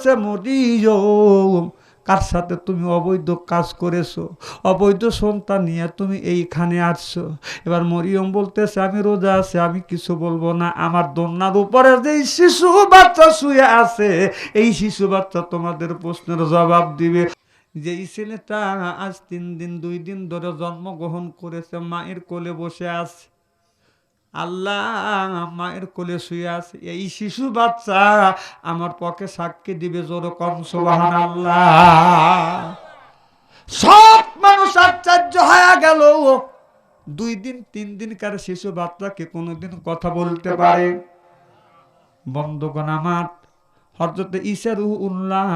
বলতেছে মরিয়ম, কার সাথে তুমি অবৈধ কাজ করেছো, অবৈধ সন্তান নিয়ে তুমি এইখানে আসছো। এবার মরিয়ম বলতেছে আমি রোজা আছি, আমি কিছু বলবো না। আমার দোলনার উপরে যে শিশু বাচ্চা শুয়ে আছে, এই শিশু বাচ্চা তোমাদের প্রশ্নের জবাব দিবে। যেই ছেলেটা আজ 3 দিন 2 দিন ধরে জন্মগ্রহণ করেছে, মায়ের কোলে বসে আছে, আল্লাহ মায়ের কোলে শুয়ে আছে, এই শিশু বাচ্চা আমার পক্ষে সাক্ষী দিবে। জোরে কম সুবহানাল্লাহ। সব মানুষ আশ্চর্য হয়ে গেল। 2 দিন 3 দিন কার শিশু বাচ্চাকে কোনোদিন কথা বলতে পারে? বন্ধুগণ আমার, হযরত ঈসা রূহুল্লাহ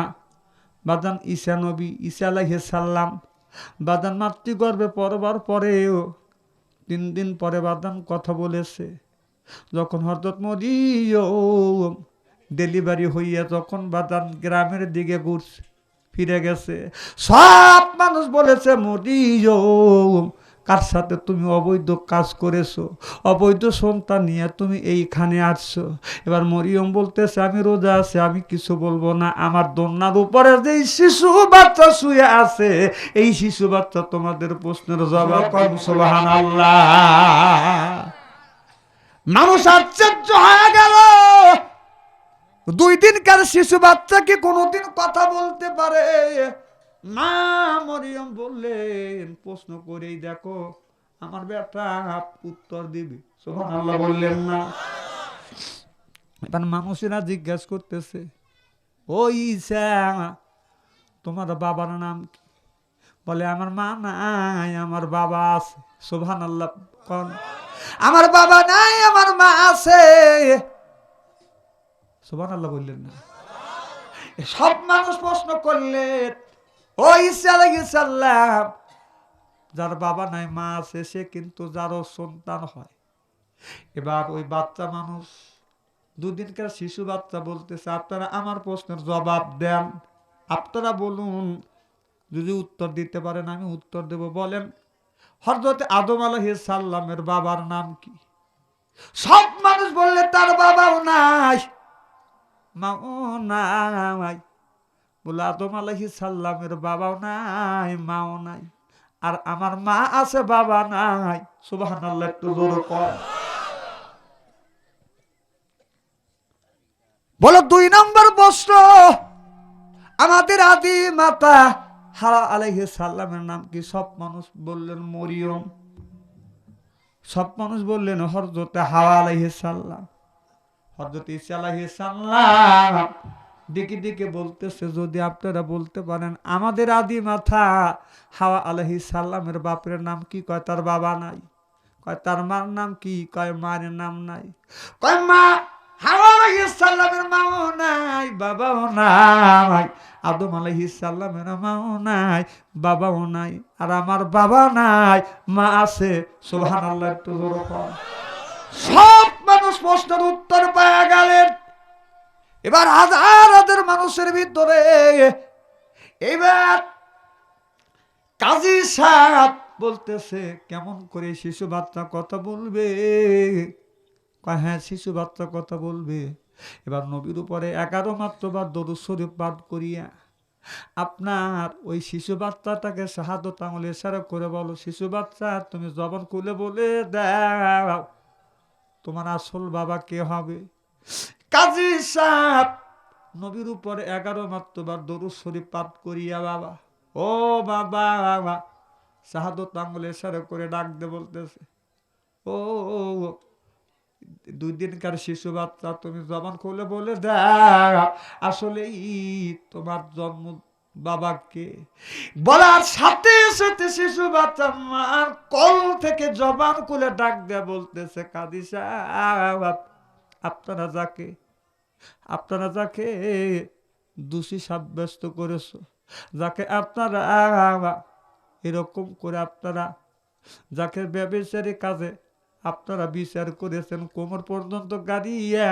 বাদান ঈসা নবী ঈসা আলাইহিস সালাম বাদান মাতৃগর্ভে পড়বার পরেও 3 দিন পরে বাদান কথা বলেছে। যখন হযরত মরিয়ম ডেলিভারি হইয়া যখন বাদান গ্রামের দিকে ঘুরছে, ফিরে গেছে, সব মানুষ বলেছে মরিয়ম, কার সাথে তুমি অবৈধ কাজ করেছো, অবৈধ সন্তান নিয়ে তুমি এইখানে আসছো। এবার মরিয়ম বলতেছে আমি রোজা আছি, আমি কিছু বলবো না। আমার দোলনার উপরে যে শিশু বাচ্চা শুয়ে আছে, এই শিশু বাচ্চা তোমাদের প্রশ্নের জবাব দিবে। সুবহানাল্লাহ। মানুষ আশ্চর্য হয়ে গেল। 2 দিনকার শিশু বাচ্চাকে কোনোদিন কথা বলতে পারে? মা মরিয়ম বললেন প্রশ্ন করেই দেখো, আমার বেটা উত্তর দিবে। সুবহানাল্লাহ বললেন না? এবার মানুষেরা জিজ্ঞাসা করতেছে ও ঈসা, তোমার বাবার নাম কি? বলে আমার মা নাই, আমার বাবা আছে। সুবহানাল্লাহ কোন? আমার বাবা নাই, আমার মা আছে। সুবহানাল্লাহ বললেন না? সব মানুষ প্রশ্ন করলেন ও ঈসা আলাইহিস সালাম, যার বাবা নাই মা আছে সে কিন্তু যারও সন্তান হয়। এবার ওই বাচ্চা মানুষ 2 দিনকার শিশু বাচ্চা বলতেছে আপনারা আমার প্রশ্নের জবাব দেন, আপনারা বলুন, যদি উত্তর দিতে পারেন আমি উত্তর দেব। বলেন হযরত আদম আলাইহিস সালামের বাবার নাম কি? সব মানুষ বললে তার বাবাও নাই, মাও নাই। বলে আদম আলাইহিস সালামের বাবাও নাই, মাও নাই, আর আমার মা আছে, বাবা নাই। সুবহানাল্লাহ একটু জোরে কর। বলো 2 নম্বর প্রশ্ন, আমাদের আদি মাতা হাওয়া আলাইহিস সালামের নাম কি? সব মানুষ বললেন মরিয়ম। সব মানুষ বললেন হযরত হাওয়া আলাইহিস সালাম। হযরত ঈসা আলাইহিস সালাম দিকে দিকে বলতেছে যদি আপনারা বলতে পারেন আমাদের আদি মাতা হাওয়া আলাইহিস সালামের বাপের নাম কি? কয় তার বাবা নাই। কয় তার মার নাম কি? কয় মার নাম নাই। কয় মা হাওয়া আলাইহিস সালামের মাও নাই, বাবাও নাই। আদম আলাইহিস সালামের মাও নাই, বাবাও নাই, আর আমার বাবা নাই, মা আছে। সুবহানাল্লাহ একটু জোরে বল। সব মানুষ প্রশ্নের উত্তর পেয়ে গেলেন। এবার হাজার হাজার মানুষের ভিতরে এবার কাজী সাহেব বলতেছে কেমন করে শিশু বাচ্চা কথা বলবে? কয় হ্যাঁ শিশু বাচ্চা কথা বলবে। এবার নবীর উপরে 11 মাত্রবার দরুদ শরীফ পাঠ করিয়া আপনার ওই শিশু বাচ্চাটাকে শাহাদত আঙুলে ইশারা করে বলো শিশু বাচ্চা তুমি জবান খুলে বলে দাও তোমার আসল বাবা কে হবে? কাজী সাহেব নবীর উপরে 11 মাত্রবার দরুদ শরীফ পাঠ করিয়া বাবা ও বাবা শাহাদত আঙুলে ইশারা করে ডাক দে বলতেছে ও 2 দিনকার শিশু বাচ্চা তুমি জবান খুলে বলে দাও আসলেই তোমার জন্ম বাবাকে। বলার সাথে সাথে শিশু বাচ্চা মার কোল থেকে জবান খুলে ডাক দেয়া বলতেছে কাজী সাহেব আপনারা যাকে দোষী সাব্যস্ত করেছো, যাকে আপনারা এরকম করে আপনারা যাকে ব্যভিচারী কাজে আপনারা বিচার করেছেন, কোমর পর্যন্ত গাড়িয়া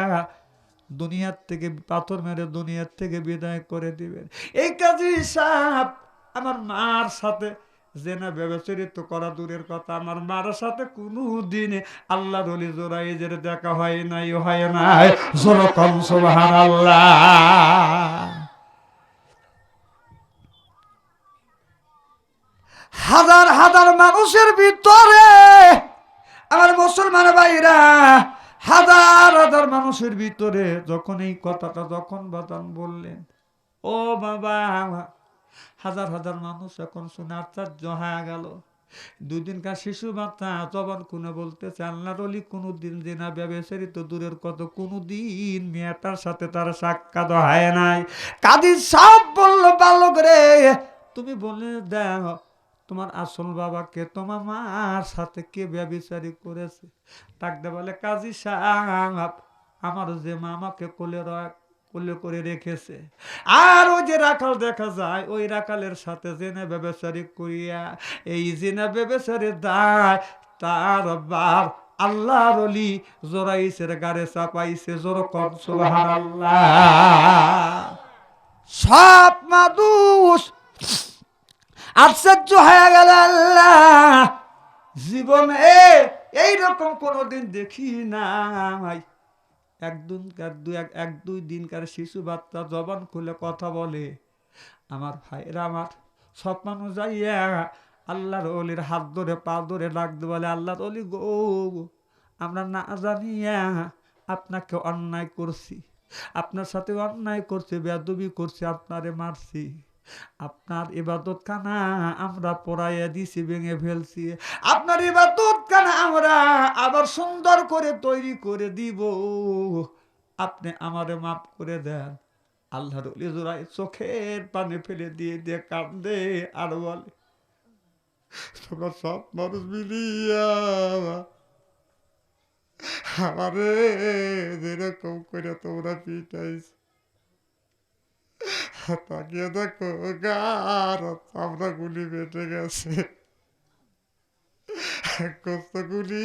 দুনিয়ার থেকে পাথর মেরে দুনিয়ার থেকে বিদায় করে দিবেন। এই কাজী সাহেব আমার মার সাথে জেনা ব্যবচারিত করা দূরের কথা, আমার মার সাথে কোনো দিনে আল্লাহর ওলি জোরাইজের দেখা হয় নাই। জোরে কম সুবহানাল্লাহ। হাজার হাজার মানুষের ভিতরে আমার মুসলমান ভাইরা, হাজার হাজার মানুষের ভিতরে যখন এই কথাটা যখন বাদান বললেন, ও বাবা, হাজার হাজার মানুষ এখন শুনে আশ্চর্য হয়ে গেল। 2 দিনকার শিশু বাচ্চা জবান খুলে বলতেছে, আল্লাহর ওলি কোনোদিন জেনা ব্যভিচারিত দূরের কত কোনোদিন মেয়েটার সাথে তার সাক্ষাৎ হয় নাই। কাজী সাহেব বলল, বালক রে, তুমি বলে দাও তোমার আসল বাবাকে তোমার মার সাথে কে ব্যভিচারী করেছে? ডাকতে বলে, কাজী সাহেব, আমার যে মামাকে কোলে করে রেখেছে, আর ওই যে রাখাল দেখা যায়, ওই রাখালের সাথে জেনা ব্যভিচারী করিয়া এই জেনা ব্যভিচারীর দায় তার বাপ আল্লাহর ওলি জোরাইসের গারে চাপাইছে। জোর কর সুবহানাল্লাহ। সব মানুষ আশ্চর্য হয়ে গেল। আল্লাহ, জীবনে এইরকম কোনোদিন দেখি নাই। এক দুই দিনকার শিশু বাচ্চা জবান খুলে কথা বলে। আমার ভাইরা, আমার সব মানুষ যাইয়া আল্লাহর ওলির হাত ধরে পা ধরে ডাকতে বলে, আল্লাহর ওলি গো, আমরা না জানিয়া আপনাকে অন্যায় করছি, আপনার সাথে অন্যায় করছে, বেয়াদবি করছে, আপনারে মারছি, আপনার ইবাদত খানা আমরা পড়াইয়া দিছি, ভেঙে ফেলছি, আপনার ইবাদত খানা আমরা আবার সুন্দর করে তৈরি করে দিব, আপনি আমারে মাফ করে দেন। আল্লাহর ওলি জোড়ায় চোখের পানি ফেলে দিয়ে দিয়ে কান্দে আর বলে, তোমরা সব মানুষ মিলিয়া আমারে যেরকম করে তোমরা পিটাইছ, তাকিয়ে দেখো গার চামড়া গুলি বেটে গেছে, গোস্তগুলি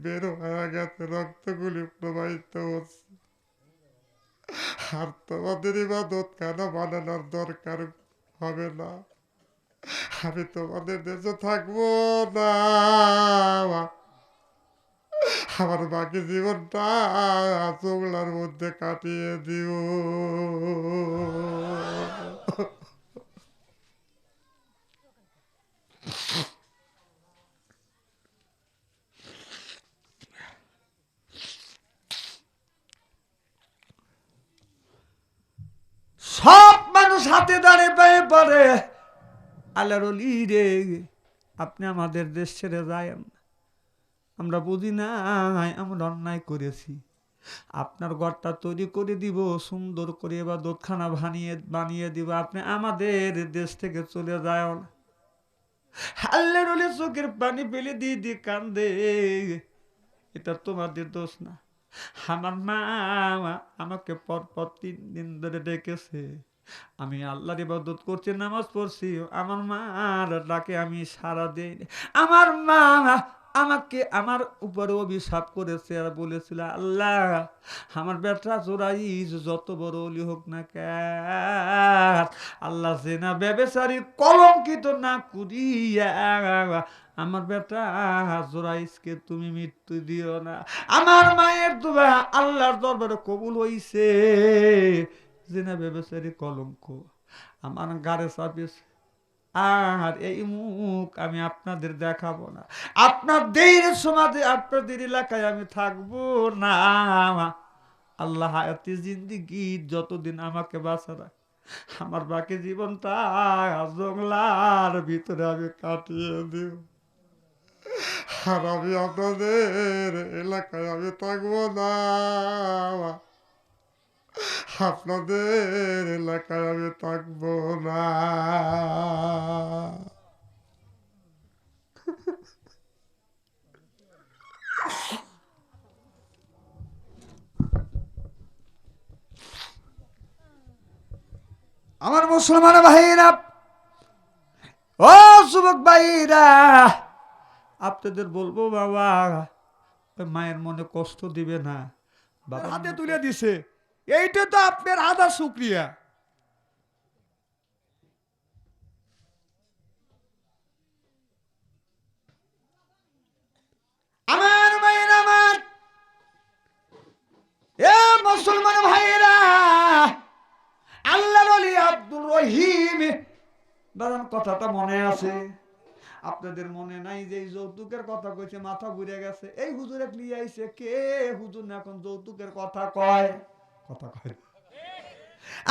বের হয়ে গেছে, রক্তগুলি প্রবাহিত হচ্ছে, আর তোমাদের ইবাদত কেন বানানোর দরকার হবে না, আমি তোমাদের দেশে থাকবো না, আমার বাকি জীবনটা জঙ্গলার মধ্যে কাটিয়ে দিও। সব মানুষ হাতে দাঁড়িয়ে পায়ে পড়ে, আল্লাহর ওলি রে, আপনি আমাদের দেশ ছেড়ে যায়েন, আমরা বুঝি না আমরা অন্যায় করেছি, আপনার ঘরটা তৈরি করে দিব, সুন্দর করে বা দোতখানা বানিয়ে দিব, আপনি আমাদের দেশ থেকে চলে যায় না। আল্লাহর ওলি চোখের পানি ফেলে দিয়ে দিয়ে কান্দে, এটা তোমাদের দোষ না, আমার মা আমাকে পরপর 3 দিন ধরে ডেকেছে, আমি আল্লাহর ইবাদত করছি, নামাজ পড়ছি, আমার মার ডাকে আমি সাড়া দেই। আমার মা আমাকে আমার উপরে অভিশাপ করেছে আর বলেছিল, আল্লাহ, আমার বেটা জোরাইস যত বড় ওলি হোক না কেন, আল্লাহ জেনা ব্যভিচারী কলঙ্কিত না করিয়া আমার বেটা জোরাইসকে তুমি মৃত্যু দিও না। আমার মায়ের দোয়া আল্লাহর দরবারে কবুল হইছে, জেনা ব্যভিচারী কলঙ্ক আমার গাড়ে চাপিয়েছে, আর এই মুখ আমি আপনাদের দেখাবো না, আপনাদের সমাজে আপনাদের এলাকায় আমি থাকবো না। আল্লাহ হায়াতি জিন্দিগি যতদিন আমাকে বাঁচা রাখ, আমার বাকি জীবনটা জঙ্গলার ভিতরে আমি কাটিয়ে দিব, আর আমি আপনাদের এলাকায় আমি থাকবো না, আপনাদের এলাকায় আমি থাকবো না। আমার মুসলমান ভাইরা, ও যুবক ভাইরা, আপনাদের বলবো বাবা, মায়ের মনে কষ্ট দিবে না, বাবা হাতে তুলে দিছে, এইটা তো আপনার হাজার শুকরিয়া। আমার মায়ের, আমার এ মুসলমান ভাইরা, আল্লাহর ওলি আব্দুর রহিম বাজান কথাটা মনে আছে, আপনাদের মনে নাই যে এই যৌতুকের কথা কইছে, মাথা ঘুরে গেছে, এই হুজুরে নিয়ে আইছে কে? হুজুর না এখন যৌতুকের কথা কয়, কথা কয়।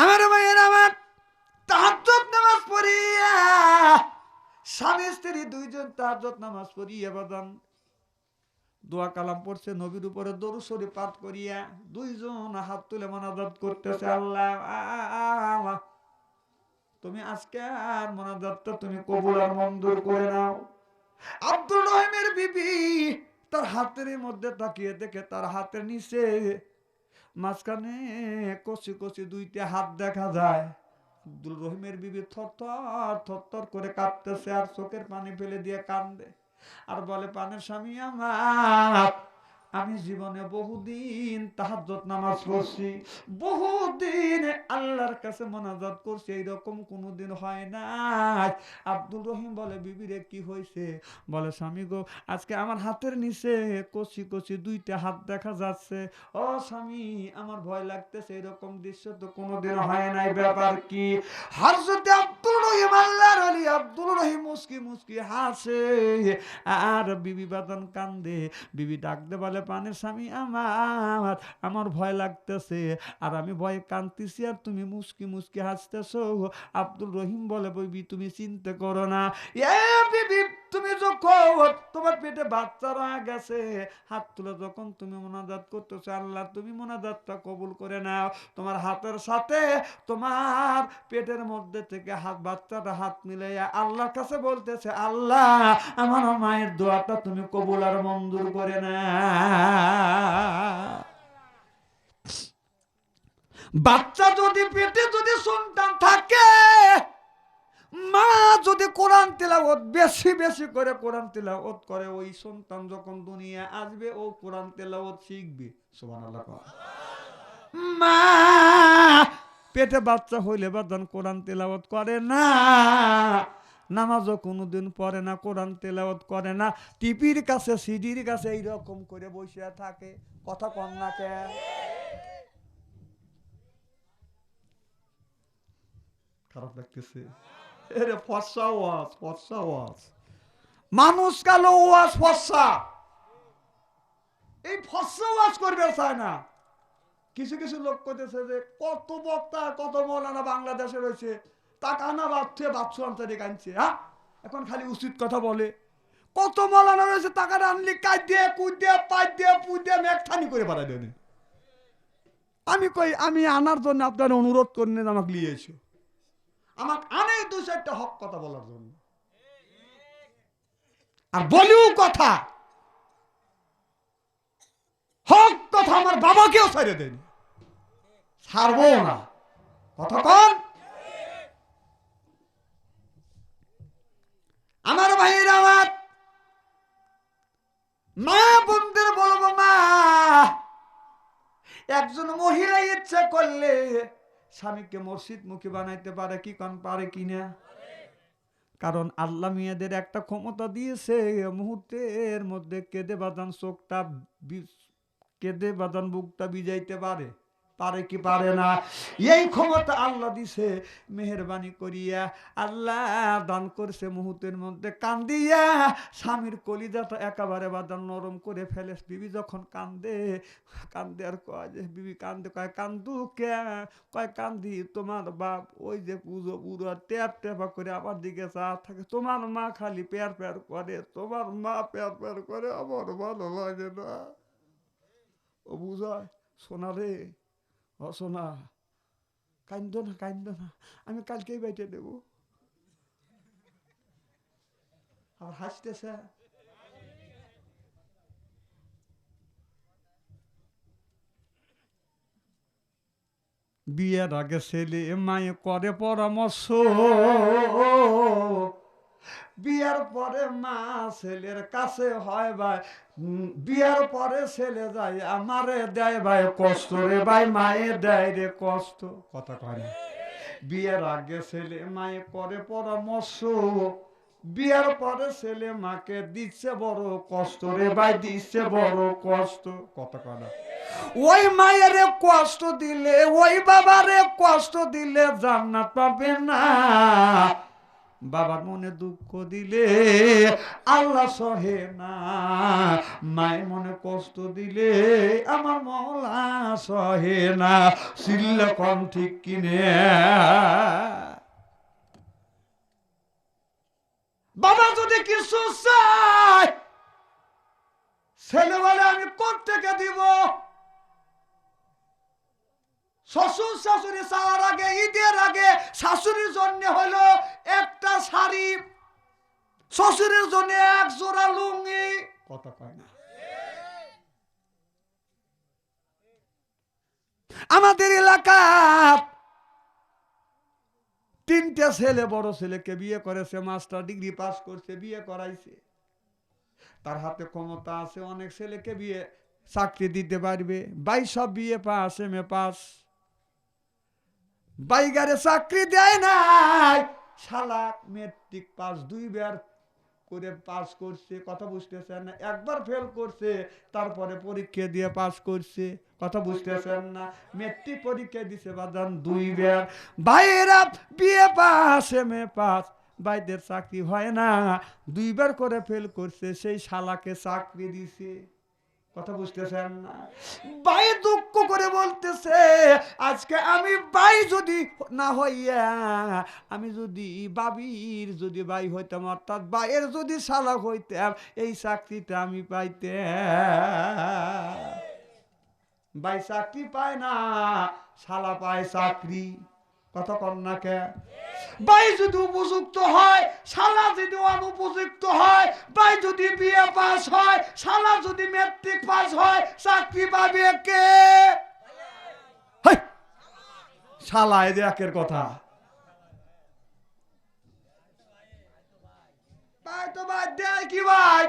আমার ভাইয়ের আমার তাহাজ্জুদ নামাজ পড়িয়া, স্বামী স্ত্রী দুইজন তাহাজ্জুদ নামাজ পড়িয়া বাদান দোয়া কালাম পড়ছে, নবীর উপরে দরুদ শরীফ পাঠ করিয়া দুইজন হাত তুলে মোনাজাত করতেছে, আল্লাহ তুমি আজকে আর মোনাজাতটা তুমি কবুল আর মঞ্জুর করে নাও। আব্দুর রহিমের বিবি তার হাতের মধ্যে তাকিয়ে দেখে তার হাতের নিচে মাঝখানে কচি কচি দুইটা হাত দেখা যায়। আব্দুল রহিমের বিবি থরথর করে কাঁপতেছে আর চোখের পানি ফেলে দিয়ে কান্দে আর বলে, পানের স্বামী আমার, আমি জীবনে বহুদিন তাহাজ্জুদ নামাজ পড়ছি, বহুদিন আল্লাহর কাছে মোনাজাত করছি, এইরকম কোনোদিন হয় নাই। আব্দুল রহিম বলে, বিবিরে কি হয়েছে? বলে, স্বামী গো, আজকে আমার হাতের নিচে কচি কচি দুইটা হাত দেখা যাচ্ছে। ও স্বামী, আমার ভয় লাগতেছে, এরকম দৃশ্য তো কোনোদিন হয় নাই, ব্যাপার কি? হযরত আব্দুল রহিম, আল্লাহর ওলি আব্দুল রহিম মুস্কি মুস্কি হাসে আর বিবি বাদন কান্দে। বিবি ডাকতে বলে, পানের স্বামী আমার, আমার ভয় লাগতেছে আর আমি ভয়ে কাঁদতেছি আর তুমি মুস্কি মুস্কি হাসতেছো। আব্দুল রহিম বলে, বিবি তুমি চিন্তা করো না, এ বিবি তুমি যখন তোমার পেটে বাচ্চা রয়ে গেছে, হাত তুলে যখন তুমি মোনাজাত করতেছো, আল্লাহ তুমি মোনাজাতটা কবুল করে নাও। তোমার হাতের সাথে তোমার পেটের মধ্যে থেকে বাচ্চাটা হাত মিলাইয়া আল্লাহর কাছে বলতেছে, আল্লাহ আমার মায়ের দোয়াটা তুমি কবুল আর মঞ্জুর করে না। বাচ্চা যদি পেটে যদি সন্তান থাকে, মা যদি কোরআন তেলাওয়াত বেশি বেশি করে কোরআন তেলাওয়াত করে, ওই সন্তান যখন দুনিয়া আসবে ও কোরআন তেলাওয়াত শিখবে। সুবহানাল্লাহ। মা পেটে বাচ্চা হইলে বাদান কোরআন তেলাওয়াত করে না, নামাজও কোনোদিন পড়ে না, কোরআন তেলাওয়াত করে না, টিভির কাছে সিডির কাছে এইরকম করে বসে থাকে। কথা কন না কে? খারাপ লাগতেছে? এরে ফর্সা ওয়াজ, ফর্সা ওয়াজ, মানুষ কালো ওয়াজ ফর্সা, এই ফর্সা ওয়াজ করবে চায় না। কিছু কিছু লোক করতেছে যে কত বক্তা কত মৌলানা বাংলাদেশে রয়েছে, তা কানা বাচ্চে বাচ্চু আনতে কানছে, হ্যাঁ এখন খালি উচিত কথা বলে। কত মৌলানা রয়েছে, টাকাটা আনলি কাজ দিয়ে কুদ দিয়ে পাই দিয়ে পুই দিয়ে মেঘথানি করে পাঠাই দেন। আমি কই, আমি আনার জন্য আপনার অনুরোধ করেন, আমাকে নিয়েছো, আমাকে আনে দু চারটা হক কথা বলার জন্য, আর বলিও কথা, হক কথা আমার বাবাকেও ছেড়ে দেন, ছাড়বো না। কথা কন আমার ভাইয়ের, আমার মা বোনদের বলবো, মা একজন মহিলা ইচ্ছা করলে স্বামীকে মসজিদ মুখী বানাইতে পারে, কি কন পারে কিনা? কারণ আল্লাহ মেয়েদের একটা ক্ষমতা দিয়েছে, মুহূর্তের মধ্যে কেঁদে বাদান চোখটা, কেঁদে বাদান বুকটা ভিজাইতে পারে, পারে কি পারে না? এই ক্ষমতা আল্লাহ দিছে, মেহেরবানি করিয়া আল্লাহ দান করছে, মুহূর্তের মধ্যে কান্দিয়া স্বামীর কলিজাটা একেবারে বাদান নরম করে ফেলে। বিবি যখন কান্দে, কান্দে আর কয় যে, বিবি কান্দে, কয় কান্দু কে? কয় কান্দি তোমার বাপ ওই যে পুজো পুরো ট্যাপ ট্যাপা করে আমার দিকে চা থাকে, তোমার মা খালি প্যার প্যার করে, তোমার মা প্যার প্যার করে, আমার ভালো লাগে না। ও বুঝায়, সোনা রে, ও সোনা, কান্দ না, কান্দ না, আমি কালকেই বাইটে দেব। আর হাসতেছে। বিয়ের আগে ছেলে মায়ে করে পরামর্শ, বিয়ার পরে মা ছেলের কাছে হয় ভাই, বিয়ার পরে ছেলে যায় আমারে দেয় ভাই কষ্ট রে ভাই, মায়ে দেয় রে কষ্ট। কথা কয় না? বিয়ের আগে ছেলে মায়ে করে পরামর্শ, বিয়ার পরে ছেলে মাকে দিচ্ছে বড় কষ্ট রে ভাই, দিচ্ছে বড় কষ্ট। কথা কয় না? ওই মায়ের কষ্ট দিলে, ওই বাবারে কষ্ট দিলে জান্নাত পাবে না। বাবার মনে দুঃখ দিলে আল্লাহ সহে না, মায়ের মনে কষ্ট দিলে আমার মওলা সহে না। চিল্লা কম ঠিক কিনে? বাবা যদি কিছু চায়, ছেলে বলে আমি কোত্থেকে দিব? শ্বশুর শাশুড়ি চাওয়ার আগে, ঈদের আগে শাশুড়ির জন্য হলো একটা শাড়ি, শ্বশুরের জন্য এক জোড়া লুঙ্গি, কথা কয় না। আমাদের এলাকা 3টে ছেলে, বড় ছেলেকে বিয়ে করেছে, মাস্টার ডিগ্রি পাস করছে, বিয়ে করাইছে, তার হাতে ক্ষমতা আছে, অনেক ছেলেকে বিয়ে চাকরি দিতে পারবে। ভাই সব বিয়ে পাস, এমএ পাস, বাইগারে চাকরি দেয় নাই। শালা মেট্রিক পাস 2বার করে পাস করছে, কথা বুঝতেছেন না? একবার ফেল করছে, তারপরে পরীক্ষা দিয়ে পাস করছে, কথা বুঝতেছেন না? মেট্রিক পরীক্ষা দিছে বাদান 2বার। ভাইয়েরা বিয়ে পাস, এমএ পাস, ভাইদের চাকরি হয় না, 2বার করে ফেল করছে, সেই শালাকে চাকরি দিছে, কথা বুঝতেছেন না? ভাই দুঃখ করে বলতেছে, আজকে আমি ভাই যদি না হইয়া, আমি যদি বাবির যদি ভাই হইতাম, অর্থাৎ ভাইয়ের যদি শালা হইতাম, এই চাকরিটা আমি পাইতাম। ভাই চাকরি পায় না, শালা পায় চাকরি, কথা কন না কে? ভাই যদি উপযুক্ত হয়, শালা যদি অনুপযুক্ত হয়, ভাই যদি বিয়ে পাস হয়, শালা যদি মেট্রিক পাস হয়, চাকরি পাবে কে? শালা, এদের একের কথা। ভাই তো ভাই দেয় কি ভাই?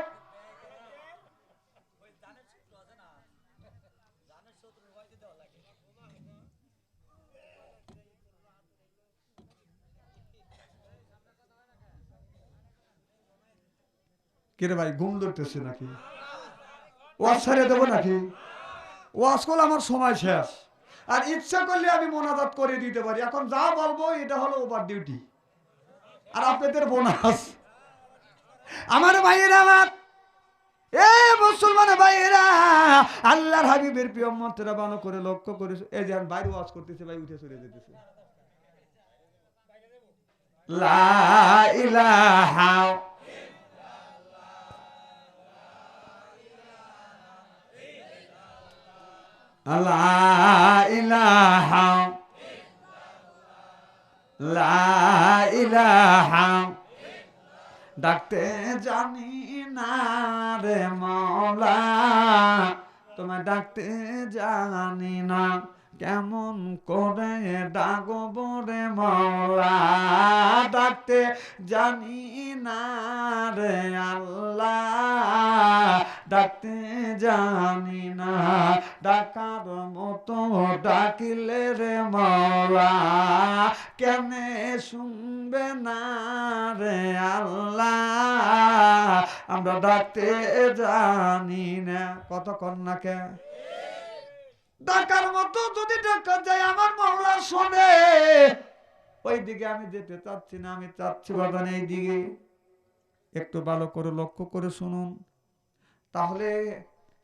কিরে ভাই, ঘুম ধরতেছে নাকি? ওয়াজ ছাড়িয়ে দেবো নাকি? ওয়াজ করলে আমার সময় শেষ, আর ইচ্ছা করলে আমি মোনাজাত করে দিতে পারি। এখন যা বলবো এটা হলো ওভার ডিউটি, আর আপনাদের বোনাস। আমার ভাইয়েরা, আমার এ মুসলমান ভাইয়েরা, আল্লাহর হাবিবের প্রিয় উম্মতেরা ভালো করে লক্ষ্য করে, এই যে বাইরে ওয়াজ করতেছে, ভাই উঠে চলে যেতেছে। লা ইলাহা লা ইলাহা লা ইলাহা, ডাকতে জানি না রে মওলা, তোমায় ডাকতে জানি না, কেমন করে ডাকব রে মওলা, ডাকতে জানি না রে আল্লাহ, ডাকতে জানি না, ডাকার মতো ডাকিলে রে মওলা, কেনে শুনবে না রে আল্লাহ, আমরা ডাকতে জানি না, কতক্ষণ না কে? ডাকার মতো যদি ডাকা যায়, আমার মওলা শোনে। ওই দিকে আমি যেতে চাচ্ছি না, আমি চাচ্ছি বাবা এই দিকে। একটু ভালো করে লক্ষ্য করে শুনুন, তাহলে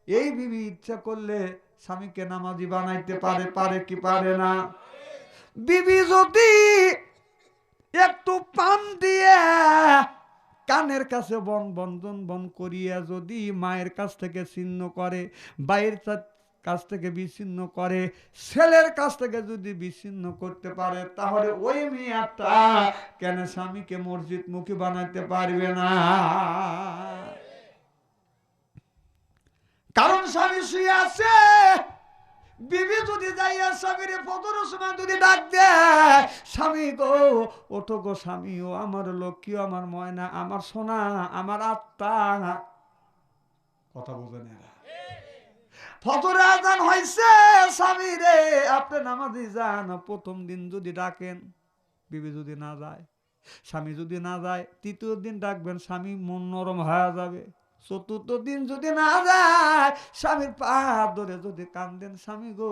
এই বিবি ইচ্ছা করলে স্বামীকে নামাজি বানাইতে পারে, পারে কি পারে না? বিবি যদি একটু পান দিয়ে কানের কাছে বন্ধন বন করিয়া যদি মায়ের কাছ থেকে ছিন্ন করে, বাইরের কাছ থেকে বিচ্ছিন্ন করে, ছেলের কাছ থেকে যদি বিচ্ছিন্ন করতে পারে, তাহলে ওই মেয়েটা কেন স্বামীকে মসজিদ মুখী বানাইতে পারবে না? কারণ স্বামী শুয়ে আছে, বিবি যদি যাইয়া স্বামীর ফজর সময় যদি ডাক দেয়, স্বামী গো ওঠো গো স্বামী, ও আমার লক্ষ্মী, আমার ময়না, আমার সোনা, আমার আত্মা, কথা বোঝেন এরা? ফজরে আজান হইছে, স্বামী রে আপনি নামাজি যান, প্রথম দিন যদি ডাকেন, বিবি যদি না যায়, স্বামী যদি না যায়, তৃতীয় দিন ডাকবেন, স্বামী মন নরম হয়ে যাবে। চতুর্থ দিন যদি না যায়, স্বামীর পা ধরে যদি কান্দেন, স্বামী গো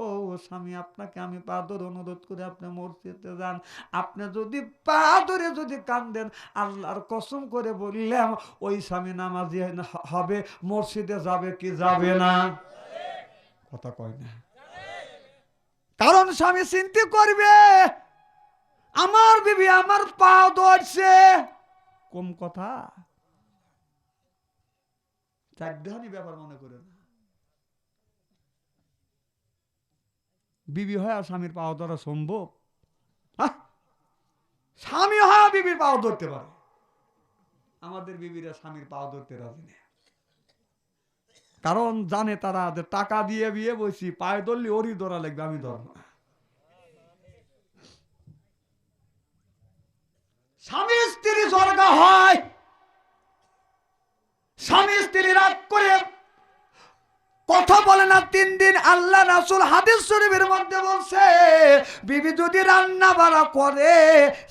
ও স্বামী, আপনাকে আমি পা ধরে অনুরোধ করে আপনি মসজিদে যান। আপনি যদি পা ধরে যদি কান্দেন, আল্লাহর কসম করে বললাম ওই স্বামী নামাজি হবে, মসজিদে যাবে কি যাবে না? কথা কয় না। কারণ স্বামী চিন্তা করবে আমার বিবি আমার পা ধরছে, কম কথা চারধানি ব্যাপার মনে করে না। বিবি হয় আর স্বামীর পাও ধরা সম্ভব? স্বামী হয় বিবির পাও ধরতে পারে, আমাদের বিবিরা স্বামীর পাও ধরতে রাজি নেই। কারণ জানে তারা যে টাকা দিয়ে বিয়ে বসি, পায়ে ধরলে ওরই ধরা লাগবে, আমি ধরব না। স্বামী স্ত্রী ঝগড়া হয়, স্বামী স্ত্রী রাগ করে কথা বলে না 3 দিন, আল্লাহ রাসূল হাদিস শরীফের মধ্যে বলছে বিবি যদি রান্না বাড়া করে,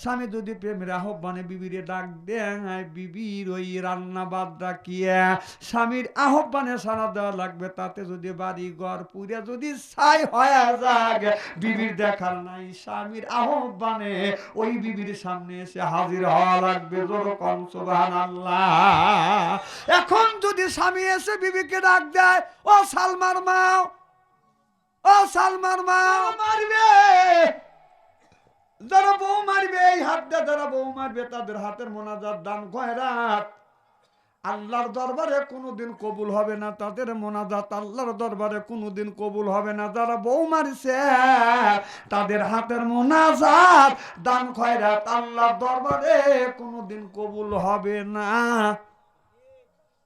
স্বামী যদি প্রেমের আহ্বানে বিবিরে ডাক দেয়, বিবির ওই রান্না বাদ ডাকিয়ে স্বামীর আহ্বানে সাড়া দেওয়া লাগবে। তাতে যদি বাড়ি ঘর পুড়ে যদি ছাই হয়ে যাক, বিবির দেখার নাই, স্বামীর আহ্বানে ওই বিবির সামনে এসে হাজির হওয়া লাগবে। যেরকম সুবহানাল্লাহ। এখন যদি স্বামী এসে বিবিকে ডাক দেয়, ও সালমার মাও, ও সালমার মাও, মারবে, যারা বউ মারবে এই হাত দিয়ে, যারা বউ মারবে তাদের হাতের মোনাজাত দান খয়রাত আল্লাহর দরবারে কোনোদিন কবুল হবে না। তাদের মোনাজাত আল্লাহর দরবারে কোনোদিন কবুল হবে না। যারা বউ মারছে তাদের হাতের মোনাজাত দান খয়রাত আল্লাহর দরবারে কোনোদিন কবুল হবে না।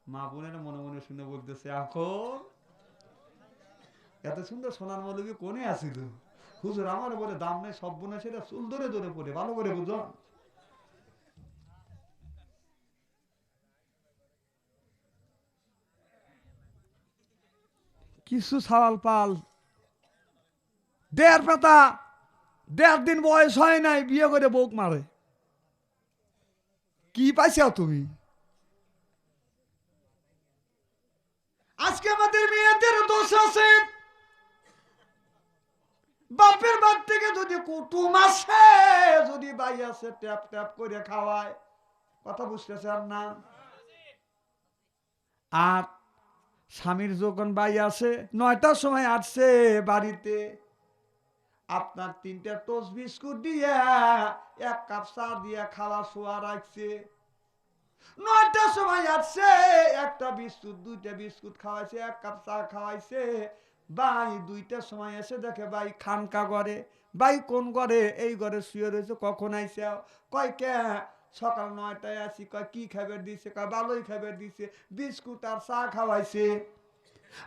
মা বোনেরা মনে মনে শুনে বলতেছে, এখন এত সুন্দর সোনার মৌলবী কোনে আসিল, হুজুর আমার বলে দাম নেই, সব বোনে সেটা চুল ধরে ধরে পড়ে, ভালো করে বুঝো। কিছু সাওয়াল পাল 1.5 পাতা, 1.5 দিন বয়স হয় নাই, বিয়ে করে বউক মারে। কি পাইছাও তুমি? আজকে আমাদের মেয়েদের দোষ আছে, বাপের বাপ থেকে যদি কুটুম আসে, যদি ভাই আছে ট্যাপ ট্যাপ করে খাওয়ায়, কথা বুঝতেছেন না? আর স্বামীর যখন ভাই আসে 9টার সময় আসছে বাড়িতে, আপনার 3টা টোস্ট বিস্কুট দিয়ে 1 কাপ চা দিয়ে খাওয়া শোয়া রাখছে। 9টার সময় আসছে, একটা বিস্কুট 2টা বিস্কুট খাওয়াইছে, 1 কাপ চা খাওয়াইছে। ভাই 2টার সময় এসে দেখে ভাই খানকা ঘরে। ভাই কোন ঘরে? এই ঘরে শুয়ে রয়েছে। কখন আইছে? কয় কে সকাল 9টায় আসি। কয় কি খাবার দিছে? কয় ভালোই খাবার দিছে, বিস্কুট আর চা খাওয়াইছে।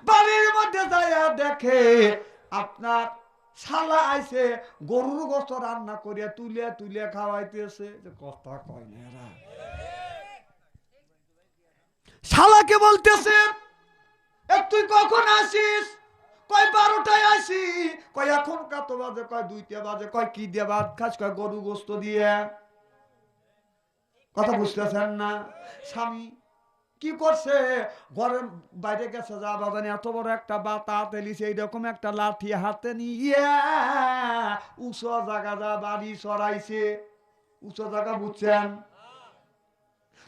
বাড়ির মধ্যে যাইয়া দেখে আপনার শালা আইছে, গরুর গোস্ত রান্না করিয়া তুলিয়া তুলিয়া খাওয়াইতেছে। কথা কয় না এরা। শালাকে বলতেছে, তুই কখন আসিস? কয় 12টায় আসি। কয় এখন কত বাজে? কয় 2টা বাজে। কয় কি দিয়ে ভাত খাস? কয় গরু গোস্ত দিয়ে। কথা বুঝতেছেন না? স্বামী কি করছে? ঘরের বাইরে গেছে, যা বাজানি এত বড় একটা বাতা তেলিছে, এইরকম একটা লাঠি হাতে নিয়ে উঁচু জায়গা যা বাড়ি সরাইছে। উঁচু জায়গা বুঝছেন?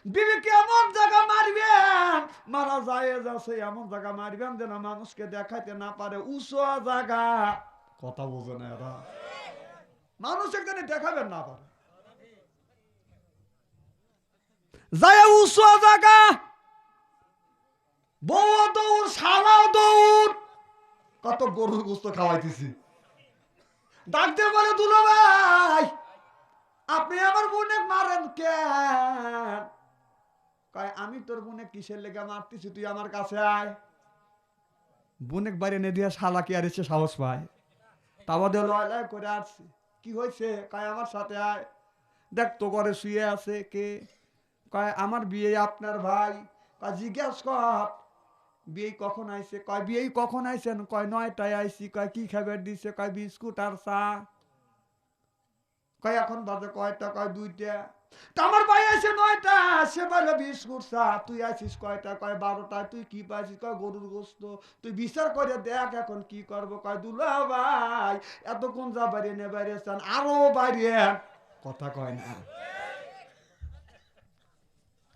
বিবিকে এমন জায়গা মারবেন, মারা যায় যাচ্ছে এমন জায়গা মারবেন যেন মানুষকে দেখাইতে না পারে। উঁচু জায়গা, কথা বোঝে না এরা, মানুষ একদিনে দেখাবেন না পারে। যায় উঁচু জায়গা, বউ দৌড়, শালাও দৌড়। কত গরুর গোস্ত খাওয়াইতেছি। ডাকতে বলে, দুলো ভাই আপনি আমার বোনে মারেন কেন? কয় আমি তোর বোনে কিসের লেগে মারতেছি, তুই আমার কাছে আয়। বোনেক বাইরে এনে দিয়া শালা কি আর এসে সাহস পায়? তাও দিয়ে লয় লয় করে আসছে। কি হয়েছে? কয় আমার সাথে আয়। দেখ তো ঘরে শুয়ে আছে কে? কয় আমার বিয়ে আপনার ভাই। কয় জিজ্ঞাস কর বিয়ে কখন আইছে? কয় বিয়ে কখন আইছেন? কয় 9টায় আইছি। কয় কি খাবার দিছে? কয় বিস্কুট আর চা। কয় এখন বাজে কয়টা? কয় 2টা। তা আমার ভাই আছে 9টা, সে বলে বিস্কুট চা। তুই আছিস কয়টা? কয় 12টায়। তুই কি পাইছিস? কয় গরুর গোস্ত। তুই বিচার করে দেখ এখন কি করবো। কয় দুলা ভাই এতক্ষণ যা বাড়িয়ে নে বাইরে চান আরো বাড়িয়ে। কথা কয় না,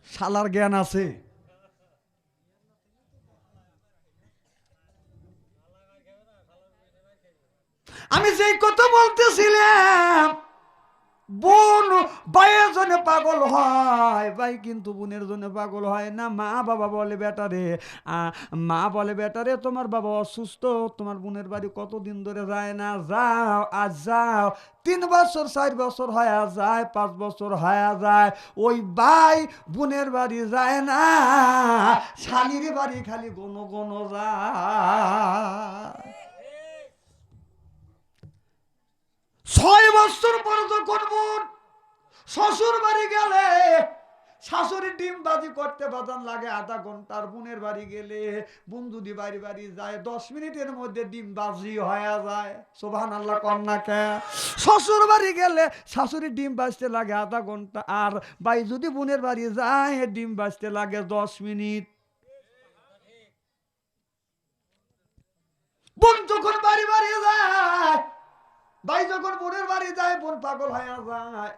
শালার জ্ঞান আছে। আমি যেই কথা বলতেছিলাম, বোন ভাইয়ের জন্য পাগল হয়, ভাই কিন্তু বোনের জন্য পাগল হয় না। মা বাবা বলে বেটারে, মা বলে বেটারে তোমার বাবা অসুস্থ, তোমার বোনের বাড়ি কতদিন ধরে যায় না, যাও আজ যাও। 3 বছর 4 বছর হয়ে যায়, 5 বছর হয়ে যায়, ওই ভাই বোনের বাড়ি যায় না, শালির বাড়ি খালি গণ গণ যায়। 6 বছর পর যখন বোন শ্বশুর বাড়ি গেলে, শাশুড়ি ডিম বাজি করতে বাজান লাগে আধা ঘন্টার। বোনের বাড়ি গেলে বোন যদি বাড়ি বাড়ি যায় 10 মিনিটের মধ্যে ডিম বাজি হয়ে যায়। সুবহানাল্লাহ কন্যাকে। শ্বশুর বাড়ি গেলে শাশুড়ি ডিম বাজতে লাগে আধা ঘন্টা, আর ভাই যদি বোনের বাড়ি যায় ডিম বাজতে লাগে 10 মিনিট। বোন যখন বাড়ি বাড়ি যায়, ভাই যখন বোনের বাড়ি যায়, বোন পাগল হয়ে যায়,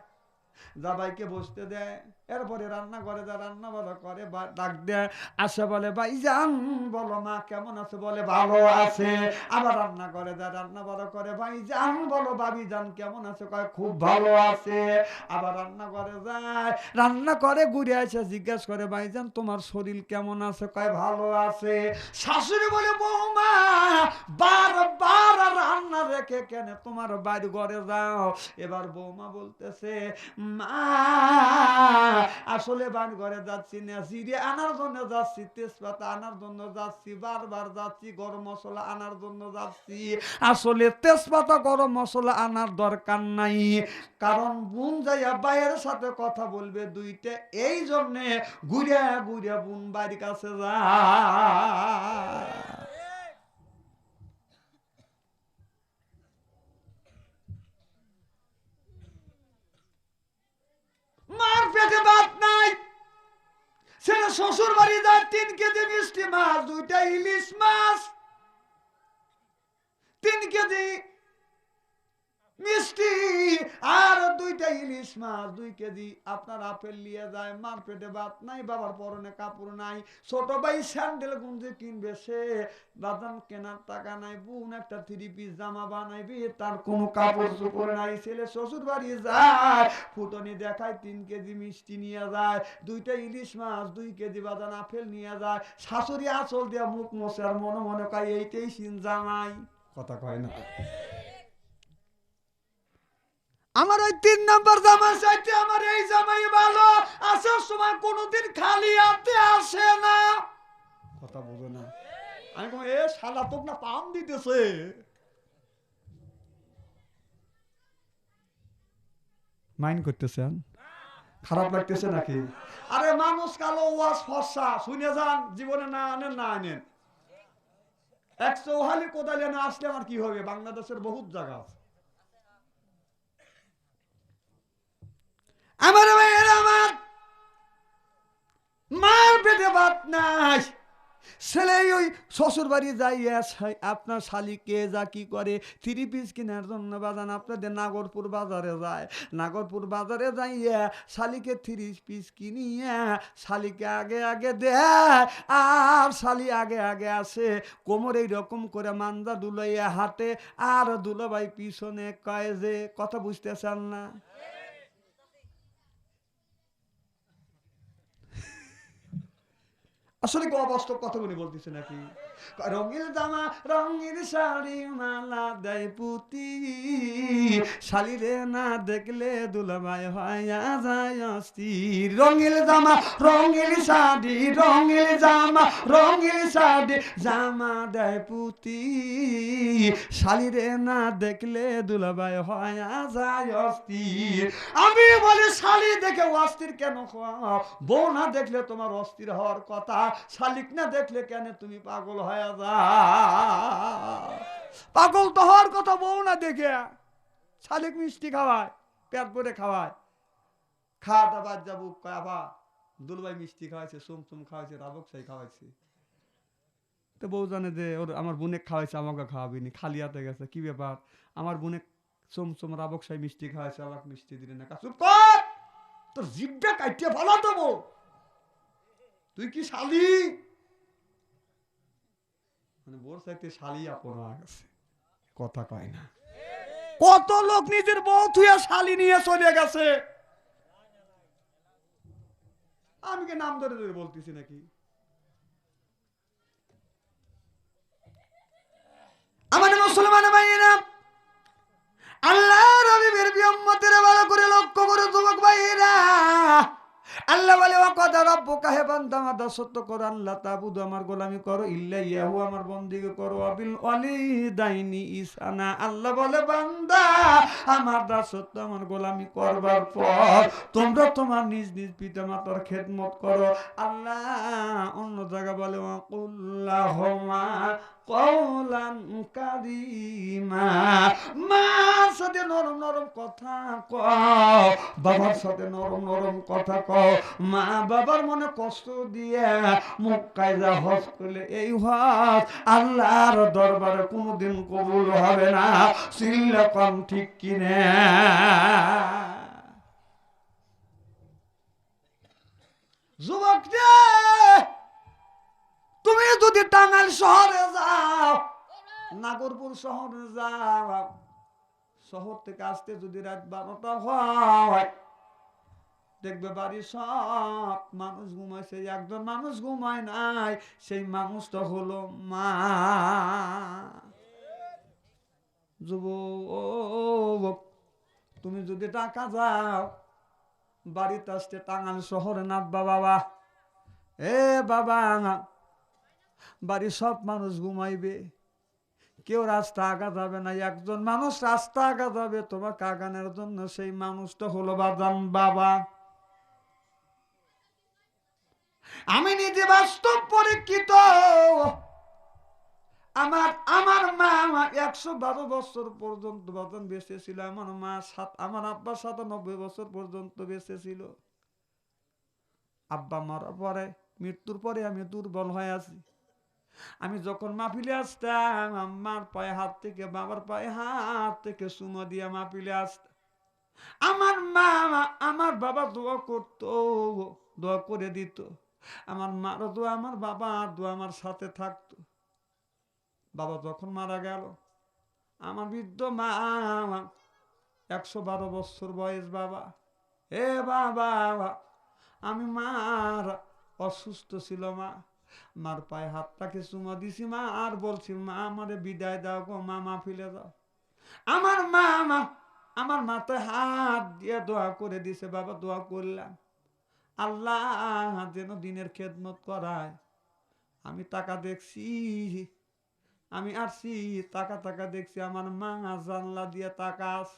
যা ভাইকে বসতে দেয়, এরপরে রান্না করে, যা রান্না বান্না করে, ডাক দেয়, আসে বলে ভাই জান বলো মা কেমন আছে, বলে ভালো আছে। আবার রান্না করে, যা রান্না বান্না করে, ভাই জান বলো ভাবি জান কেমন আছে, কয় খুব ভালো আছে। আবার রান্না করে যায়, রান্না করে ঘুরে আসে, জিজ্ঞাসা করে ভাই জান তোমার শরীর কেমন আছে, কয় ভালো আছে। শাশুড়ি বলে বৌমা বারবার রান্না রেখে কেন তোমার বাড়ি ঘরে যাও। এবার বৌমা বলতেছে মা আসলে বাড়ি ঘরে যাচ্ছি না, জিরে আনার জন্য যাচ্ছি, তেজপাতা আনার জন্য যাচ্ছি, বারবার যাচ্ছি, গরম মশলা আনার জন্য যাচ্ছি। আসলে তেজপাতা গরম মশলা আনার দরকার নাই, কারণ বোন যাইয়া বাইয়ের সাথে কথা বলবে 2টা, এই জন্যে ঘুরে ঘুরে বোন বাড়ির কাছে যায়। মার পেটে ভাত নাই, ছেলে শ্বশুর বাড়ি যায় 3 কেজি মিষ্টি মাছ, 2টা ইলিশ মাছ, 3 কেজি মিষ্টি আর 2টা ইলিশ মাছ, 2 কেজি আপনার আপেল নিয়ে যায়। মার পেটে ভাত নাই, বাবার পরনে কাপড় নাই, ছোট ভাই স্যান্ডেল গুঞ্জি কিনবে, সে বাদাম কেনার টাকা নাই, বোন একটা 3 পিস জামা বানাইবে, তার কোনো কাপড় চোপড় নাই। ছেলে শ্বশুর বাড়ি যায়, ফুটনি দেখায় 3 কেজি মিষ্টি নিয়ে যায়, 2টা ইলিশ মাছ, 2 কেজি বাদাম আপেল নিয়ে যায়। শাশুড়ি আঁচল দিয়ে মুখ মোছে আর মনে মনে কয় এইটাই সিন জামাই। কথা কয় না, আমার ওই 3 নাম্বার জামা চাইতে আমার এই জামাই ভালো। আসার সময় কোনোদিন খালি হাতে আসে না। কথা বুঝো না, আমি কই এ শালা তো না পাম দিতেছে। মাইন্ড করতেছেন? খারাপ লাগতেছে নাকি? আরে মানুষ কালো ওয়াজ ফর্সা শুনে যান, জীবনে না আনেন না আনেন। 100 হালি কোদালে না আসলে আমার কি হবে? বাংলাদেশের বহুত জায়গা আছে। আমার ভাইয়েরা আমার, মার পেটে ভাত নাই, ছেলে ওই শ্বশুর বাড়ি যাইয়া আপনার শালিকে যা কি করে 3 পিস কেনার জন্য বাজান আপনাদের নাগরপুর বাজারে যায়। নাগরপুর বাজারে যাইয়া শালিকে 3 পিস কিনিয়া শালিকে আগে আগে দেয়, আর শালি আগে আগে আসে, কোমর এইরকম করে মান্দা দুলাইয়া হাঁটে, আর দুলাভাই পিছনে কয় যে, কথা বুঝতেছেন না? আসলে অবাস্তব কথাগুলি বলতেছে নাকি? রঙিল জামা রঙিল শাড়ি মালা দেয় পুতি, শালিরে না দেখলে দুলাভাই হইয়া যায় অস্থির। রঙিল জামা রঙিল শাড়ি, রঙিল জামা রঙিল শাড়ি, জামা দেয় পুতি, শালিরে না দেখলে দুলাভাই হইয়া যায় অস্থির। আমি বলি শালি দেখে অস্থির কেন হও? বউ না দেখলে তোমার অস্থির হওয়ার কথা, শালিক না দেখলে কেন তুমি পাগল হয়ে যাও? পাগল তো হওয়ার কথা বউ না দেখে, শালিক মিষ্টি খাওয়ায়। পেট ভরে খাওয়ায়, খাওয়া দাবার যাবো আবা দুলভাই মিষ্টি খাওয়াইছে, চুমচুম খাওয়াইছে, রাবক সাই খাওয়াইছে। তো বউ জানে যে ওর আমার বোনে খাওয়াইছে, আমাকে খাওয়াবিনি, খালি হাতে গেছে, কি ব্যাপার, আমার বোনে চুমচুম রাবক সাই মিষ্টি খাওয়াইছে, আমাকে মিষ্টি দিলে না, চুপ কর, তোর জিভটা কাটিয়ে ভালো দেবো, তুই কি শালি, মানে বোর সাথে শালি আপন হয়ে গেছে, কথা কয় না। কত লোক নিজের বউ থুয়া শালি নিয়ে চলে গেছে, আমি কি নাম ধরে ধরে বলতেছি নাকি? আমার মুসলমান ভাইয়েরা, আল্লাহ রবির বিয়ম্মতের ভালো করে লক্ষ্য করে যুবক ভাইয়েরা, আল্লাহ বলে ওয়াকাদা রাব্বুকা, হে বান্দা আমার দাসত্ব করো, আল্লাহ তাবুদু আমার গোলামি করো, ইল্লা ইয়াহু আমার বন্দেগী করো, ওয়াবিল ওয়ালিদাইনি ইহসানা, আল্লাহ বলে বান্দা আমার দাসত্ব আমার গোলামি করবার পর তোমরা তোমার নিজ নিজ পিতামাতার খেদমত করো। আল্লাহ অন্য জায়গা বলে ওয়াকুল্লাহুমা কওলান কারীমা, মার সাথে নরম নরম কথা কও, বাবার সাথে নরম নরম কথা কও, মা বাবার মনে কষ্ট দিয়ে মুখ কায়দা হজ করলে এই হজ আল্লাহর দরবারে কোনোদিন কবুল হবে না, চিল্লা কম ঠিক কিনে। যুবক যে তুমি যদি টাঙ্গাইল শহরে যাও, নাগরপুর শহরে যাও, শহর থেকে আসতে যদি রাত 12টা হয়, দেখবে বাড়ির সব মানুষ ঘুমাইছে, একজন মানুষ ঘুমায় নাই, সেই মানুষটা হলো মা। যুবক তুমি যদি টাকা যাও, বাড়িতে আসতে টাঙ্গাইল শহরে নামবা বাবা, এ বাবা, বাড়ির সব মানুষ ঘুমাইবে, কেউ রাস্তা আগা যাবে না, একজন মানুষ রাস্তা আগা যাবে তোমাকে আগানোর জন্য, সেই মানুষটা হলো বাজান বাবা। আমি নিজে বাস্তব পরীক্ষিত, আমার আমার মা 112 বছর পর্যন্ত বাজান বেঁচে ছিল, আমার মা আমার আব্বা 97 বছর পর্যন্ত বেঁচে ছিল। আব্বা মারার পরে, মৃত্যুর পরে আমি দুর্বল হয়ে আছি। আমি যখন মাহফিলে আসতাম, আমার পায়ে হাত থেকে বাবার পায়ে হাত থেকে চুমো দিয়ে মাহফিলে আসতাম, আমার মা আমার বাবা দোয়া করতো, দোয়া করে দিত, আমার মারও দোয়া, আমার বাবার দোয়া আমার সাথে থাকতো। বাবা যখন মারা গেল, আমার বৃদ্ধ মা 112 বছর বয়স বাবা, এ বাবা, আমি মার অসুস্থ ছিল, মার পায়ে হাতটাকে চুমা দিছি, মা আর বলছি মা আমারে বিদায় দাও গো, মা মাহফিলে দাও। আমার মা আমার মাথায় হাত দিয়ে দোয়া করে দিছে, বাবা দোয়া করলাম আল্লাহ যেন দিনের খেদমত করায়। আমি টাকা দেখছি, আমি আসছি টাকা দেখছি, আমার মা জানলা দিয়ে তাকাস,